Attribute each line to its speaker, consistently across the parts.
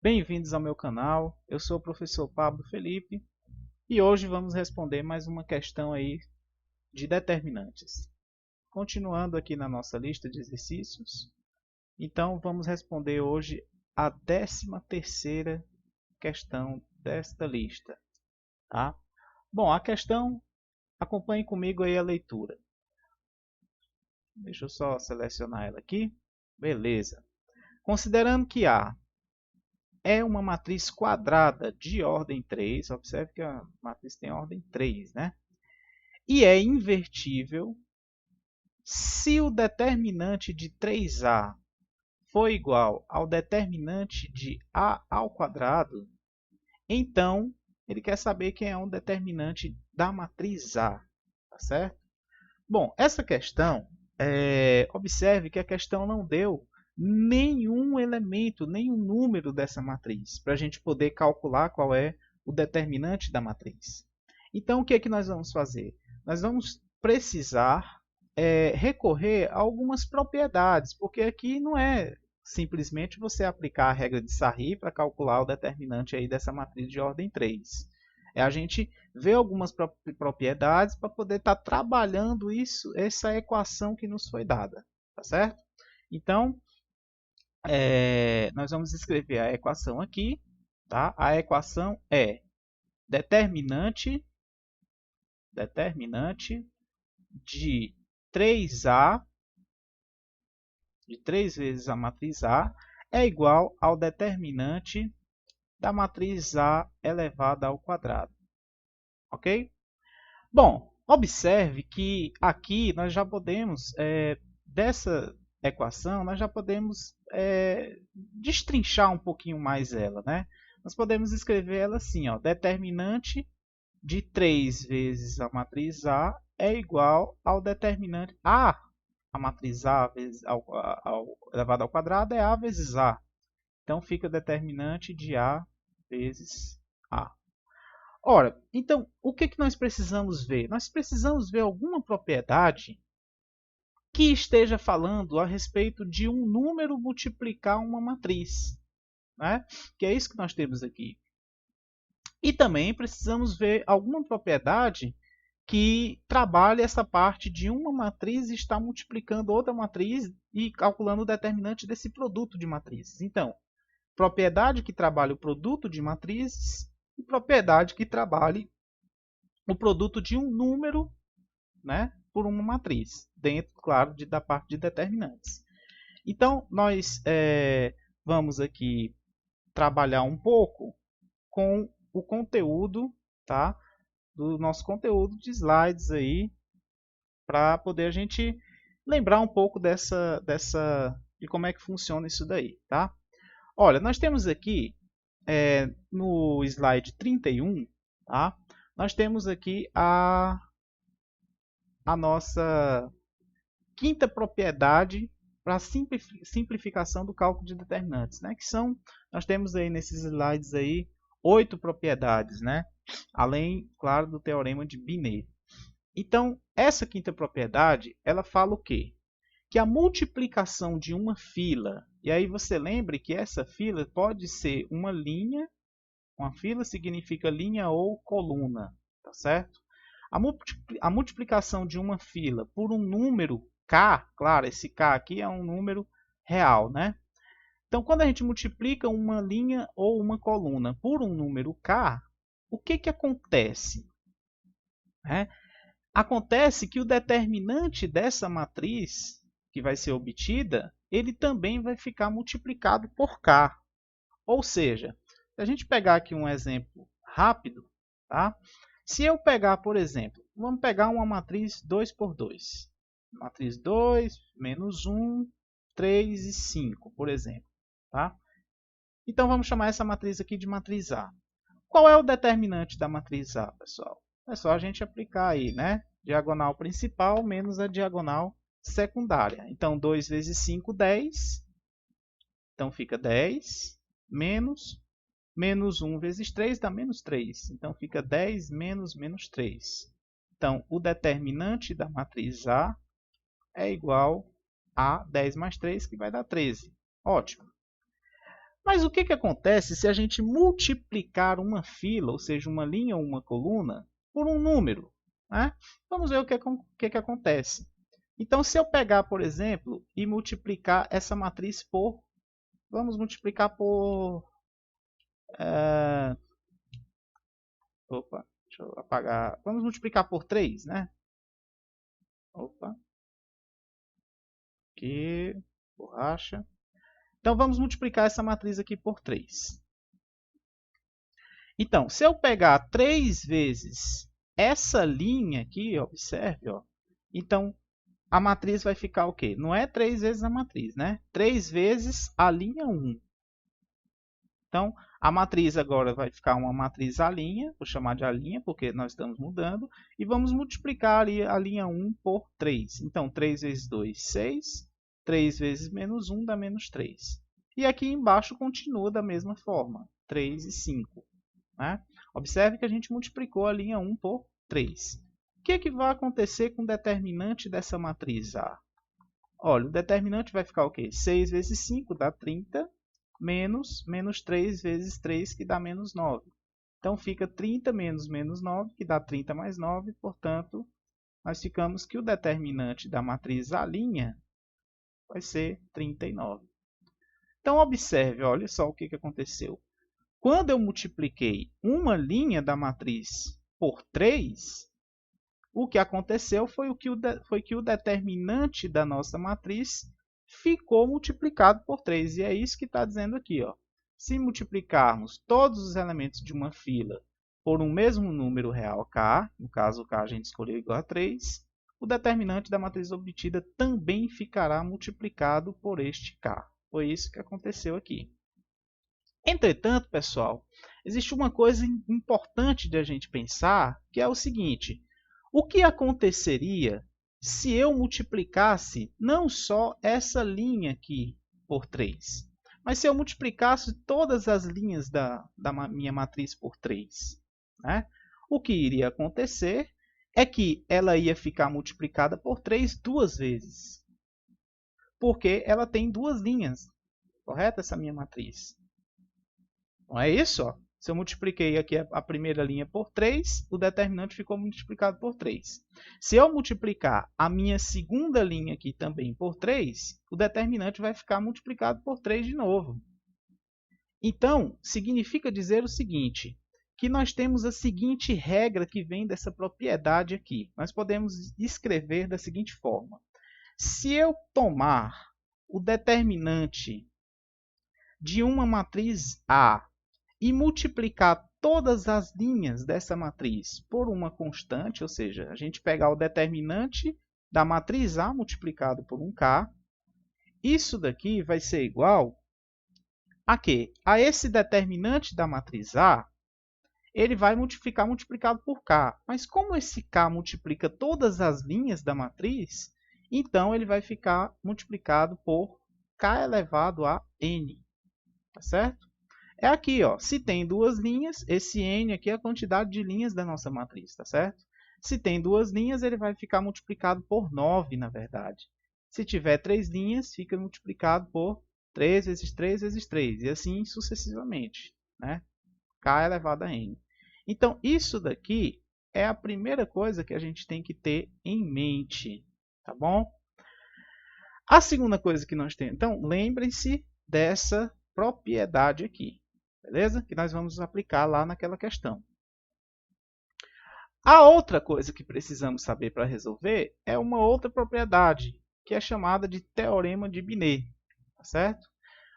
Speaker 1: Bem-vindos ao meu canal. Eu sou o professor Pablo Felipe e hoje vamos responder mais uma questão aí de determinantes. Continuando aqui na nossa lista de exercícios, então vamos responder hoje a 13ª questão desta lista, tá? Bom, a questão, acompanhe comigo aí a leitura. Deixa eu só selecionar ela aqui. Beleza. Considerando que A é uma matriz quadrada de ordem 3. Observe que a matriz tem ordem 3, né? E é invertível se o determinante de 3A for igual ao determinante de A ao quadrado, então ele quer saber quem é um determinante da matriz A, tá certo? Bom, essa questão, observe que a questão não deu nenhum elemento, nenhum número dessa matriz, para a gente poder calcular qual é o determinante da matriz. Então, o que é que nós vamos fazer? Nós vamos precisar recorrer a algumas propriedades, porque aqui não é simplesmente você aplicar a regra de Sarri para calcular o determinante aí dessa matriz de ordem 3. É a gente ver algumas propriedades para poder estar trabalhando essa equação que nos foi dada, tá certo? Então, nós vamos escrever a equação aqui, tá? A equação é determinante de 3A, de 3 vezes a matriz A, é igual ao determinante da matriz A elevada ao quadrado. Ok? Bom, observe que aqui nós já podemos, dessa equação, nós já podemos destrinchar um pouquinho mais ela, né? Nós podemos escrever ela assim, ó, determinante de 3 vezes a matriz A é igual ao determinante a matriz A vezes elevado ao quadrado é A vezes A. Então fica determinante de A vezes A. Ora, então, o que nós precisamos ver? Nós precisamos ver alguma propriedade que esteja falando a respeito de um número multiplicar uma matriz, né? Que é isso que nós temos aqui. E também precisamos ver alguma propriedade que trabalhe essa parte de uma matriz estar multiplicando outra matriz e calculando o determinante desse produto de matrizes. Então, propriedade que trabalhe o produto de matrizes e propriedade que trabalhe o produto de um número, né, por uma matriz, dentro, claro, da parte de determinantes. Então, nós vamos aqui trabalhar um pouco com o conteúdo, tá, do nosso conteúdo de slides aí, para poder a gente lembrar um pouco de como é que funciona isso daí, tá? Olha, nós temos aqui no slide 31, tá? Nós temos aqui a nossa quinta propriedade para a simplificação do cálculo de determinantes, né? Que são, nós temos aí nesses slides aí 8 propriedades, né? Além, claro, do teorema de Binet. Então, essa quinta propriedade, ela fala o quê? Que a multiplicação de uma fila, e aí você lembre que essa fila pode ser uma linha, uma fila significa linha ou coluna, tá certo? A multiplicação de uma fila por um número k, claro, esse k aqui é um número real, né? Então, quando a gente multiplica uma linha ou uma coluna por um número k, o que acontece? Acontece que o determinante dessa matriz que vai ser obtida, ele também vai ficar multiplicado por k. Ou seja, se a gente pegar aqui um exemplo rápido, tá? Se eu pegar, por exemplo, vamos pegar uma matriz 2 por 2. Matriz 2, menos 1, 3 e 5, por exemplo. Tá? Então, vamos chamar essa matriz aqui de matriz A. Qual é o determinante da matriz A, pessoal? É só a gente aplicar aí, né? Diagonal principal menos a diagonal secundária. Então, 2 vezes 5, 10. Então, fica 10 menos 1 vezes 3 dá menos 3. Então, fica 10 menos 3. Então, o determinante da matriz A é igual a 10 mais 3, que vai dar 13. Ótimo. Mas o que acontece se a gente multiplicar uma fila, ou seja, uma linha ou uma coluna, por um número? Né? Vamos ver o que acontece. Então, se eu pegar, por exemplo, e multiplicar essa matriz por... Vamos multiplicar por... Opa, deixa eu apagar. Vamos multiplicar por 3, né? Opa, aqui, borracha. Então, vamos multiplicar essa matriz aqui por 3. Então, se eu pegar 3 vezes essa linha aqui, observe, ó, então a matriz vai ficar o quê? Não é 3 vezes a matriz, né? 3 vezes a linha 1. Então, a matriz agora vai ficar uma matriz A', vou chamar de A', porque nós estamos mudando, e vamos multiplicar ali a linha 1 por 3. Então, 3 vezes 2, 6. 3 vezes menos 1 dá menos 3. E aqui embaixo continua da mesma forma, 3 e 5. Né? Observe que a gente multiplicou a linha 1 por 3. O que vai acontecer com o determinante dessa matriz A? Olha, o determinante vai ficar o quê? 6 vezes 5 dá 30, menos 3 vezes 3, que dá menos 9. Então, fica 30 menos 9, que dá 30 mais 9. Portanto, nós ficamos que o determinante da matriz A' vai ser 39. Então, observe, olha só o que aconteceu. Quando eu multipliquei uma linha da matriz por 3, o que aconteceu foi que o determinante da nossa matriz ficou multiplicado por 3. E é isso que está dizendo aqui. Ó. Se multiplicarmos todos os elementos de uma fila por um mesmo número real k, no caso k a gente escolheu igual a 3, o determinante da matriz obtida também ficará multiplicado por este k. Foi isso que aconteceu aqui. Entretanto, pessoal, existe uma coisa importante de a gente pensar, que é o seguinte: o que aconteceria se eu multiplicasse não só essa linha aqui por 3, mas se eu multiplicasse todas as linhas da minha matriz por 3? Né? O que iria acontecer é que ela ia ficar multiplicada por 3 duas vezes, porque ela tem duas linhas, correto? Essa minha matriz. Não é isso? Ó. Se eu multipliquei aqui a primeira linha por 3, o determinante ficou multiplicado por 3. Se eu multiplicar a minha segunda linha aqui também por 3, o determinante vai ficar multiplicado por 3 de novo. Então, significa dizer o seguinte, que nós temos a seguinte regra que vem dessa propriedade aqui. Nós podemos escrever da seguinte forma. Se eu tomar o determinante de uma matriz A e multiplicar todas as linhas dessa matriz por uma constante, ou seja, a gente pegar o determinante da matriz A multiplicado por um K, isso daqui vai ser igual a quê? A esse determinante da matriz A, ele vai ficar multiplicado por K. Mas como esse K multiplica todas as linhas da matriz, então ele vai ficar multiplicado por K elevado a N. Tá certo? É aqui, ó, se tem duas linhas, esse n aqui é a quantidade de linhas da nossa matriz, tá certo? Se tem duas linhas, ele vai ficar multiplicado por 9, na verdade. Se tiver três linhas, fica multiplicado por 3 vezes 3 vezes 3, e assim sucessivamente, né? K elevado a n. Então, isso daqui é a primeira coisa que a gente tem que ter em mente, tá bom? A segunda coisa que nós temos, então, lembrem-se dessa propriedade aqui. Beleza? Que nós vamos aplicar lá naquela questão. A outra coisa que precisamos saber para resolver é uma outra propriedade, que é chamada de teorema de Binet. Tá certo?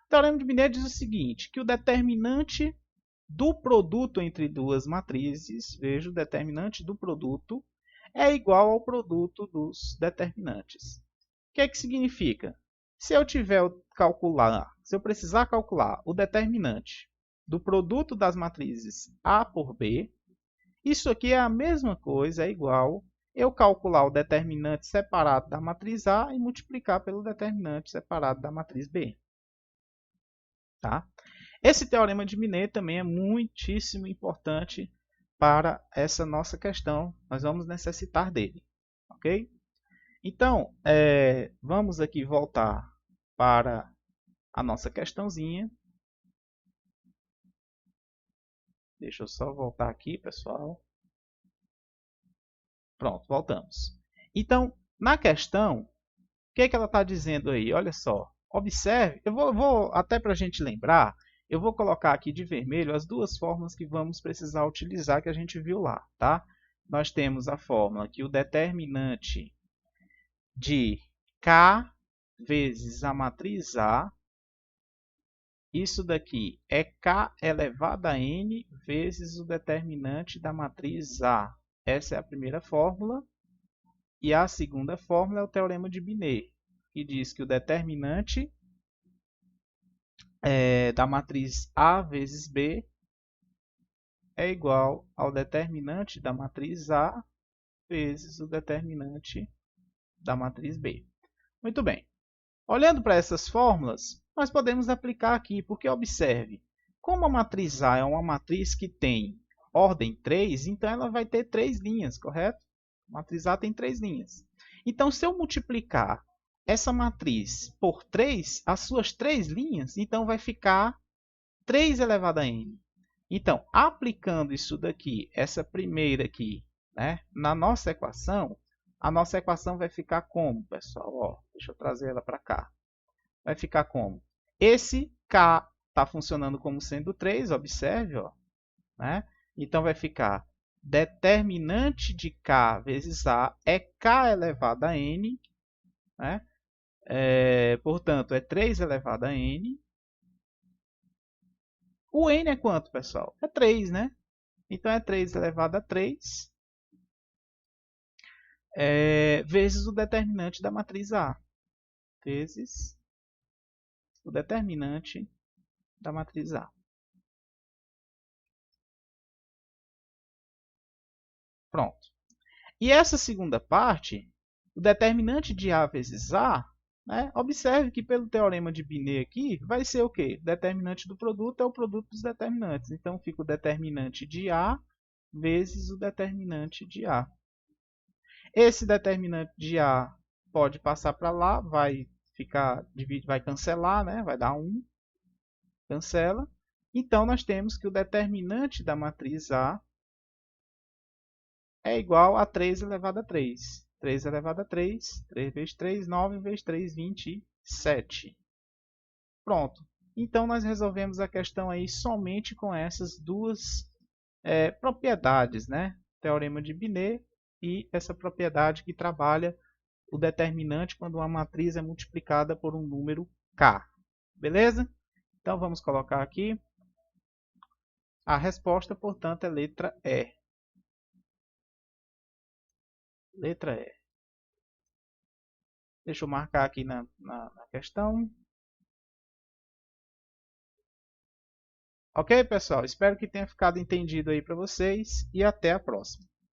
Speaker 1: O teorema de Binet diz o seguinte, que o determinante do produto entre duas matrizes, veja, o determinante do produto é igual ao produto dos determinantes. O que significa? Se eu precisar calcular o determinante do produto das matrizes A por B, isso aqui é a mesma coisa, é igual eu calcular o determinante separado da matriz A e multiplicar pelo determinante separado da matriz B. Tá? Esse teorema de Binet também é muitíssimo importante para essa nossa questão. Nós vamos necessitar dele. Ok? Então, vamos aqui voltar para a nossa questãozinha. Deixa eu só voltar aqui, pessoal. Pronto, voltamos. Então, na questão, o que ela está dizendo aí? Olha só, observe, eu vou até para a gente lembrar, eu vou colocar aqui de vermelho as duas fórmulas que vamos precisar utilizar que a gente viu lá, tá? Nós temos a fórmula que o determinante de K vezes a matriz A, isso daqui é K elevado a N vezes o determinante da matriz A. Essa é a primeira fórmula. E a segunda fórmula é o teorema de Binet, que diz que o determinante da matriz A vezes B é igual ao determinante da matriz A vezes o determinante da matriz B. Muito bem. Olhando para essas fórmulas, nós podemos aplicar aqui, porque observe, como a matriz A é uma matriz que tem ordem 3, então ela vai ter 3 linhas, correto? A matriz A tem 3 linhas. Então, se eu multiplicar essa matriz por 3, as suas 3 linhas, então vai ficar 3 elevado a n. Então, aplicando isso daqui, essa primeira aqui, né, na nossa equação, a nossa equação vai ficar como, pessoal? Ó, deixa eu trazer ela para cá. Vai ficar como? Esse K está funcionando como sendo 3, observe. Ó, né? Então, vai ficar determinante de K vezes A é K elevado a N. Né? Portanto, é 3 elevado a N. O N é quanto, pessoal? É 3, né? Então, é 3 elevado a 3 vezes o determinante da matriz A. Vezes o determinante da matriz A. Pronto. E essa segunda parte, o determinante de A vezes A, né, observe que pelo teorema de Binet aqui, vai ser o quê? O determinante do produto é o produto dos determinantes. Então, fica o determinante de A vezes o determinante de A. Esse determinante de A pode passar para lá, vai cancelar, né? Vai dar 1, cancela. Então, nós temos que o determinante da matriz A é igual a 3 elevado a 3. 3 elevado a 3, 3 vezes 3, 9 vezes 3, 27. Pronto. Então, nós resolvemos a questão aí somente com essas duas propriedades, né? Teorema de Binet e essa propriedade que trabalha o determinante quando uma matriz é multiplicada por um número K. Beleza? Então, vamos colocar aqui. A resposta, portanto, é letra E. Letra E. Deixa eu marcar aqui na questão. Ok, pessoal? Espero que tenha ficado entendido aí para vocês e até a próxima.